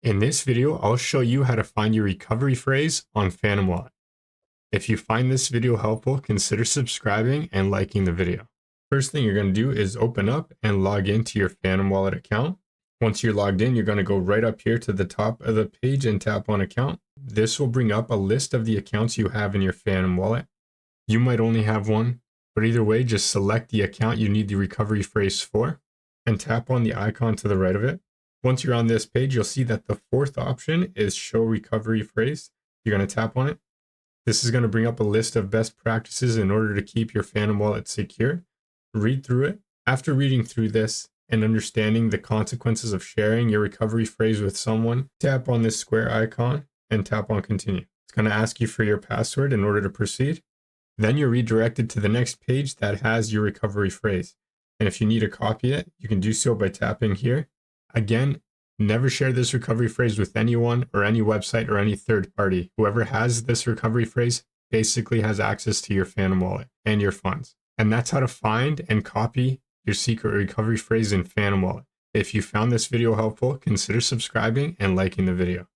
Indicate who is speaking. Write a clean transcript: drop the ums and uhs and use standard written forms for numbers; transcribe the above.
Speaker 1: In this video, I'll show you how to find your recovery phrase on Phantom Wallet. If you find this video helpful, consider subscribing and liking the video. First thing you're going to do is open up and log into your Phantom Wallet account. Once you're logged in, you're going to go right up here to the top of the page and tap on account. This will bring up a list of the accounts you have in your Phantom Wallet. You might only have one, but either way, just select the account you need the recovery phrase for and tap on the icon to the right of it. Once you're on this page, you'll see that the fourth option is show recovery phrase. You're going to tap on it. This is going to bring up a list of best practices in order to keep your Phantom Wallet secure. Read through it. After reading through this and understanding the consequences of sharing your recovery phrase with someone, tap on this square icon and tap on continue. It's going to ask you for your password in order to proceed. Then you're redirected to the next page that has your recovery phrase. And if you need to copy it, you can do so by tapping here. Again, never share this recovery phrase with anyone or any website or any third party. Whoever has this recovery phrase basically has access to your Phantom Wallet and your funds. And that's how to find and copy your secret recovery phrase in Phantom Wallet. If you found this video helpful, consider subscribing and liking the video.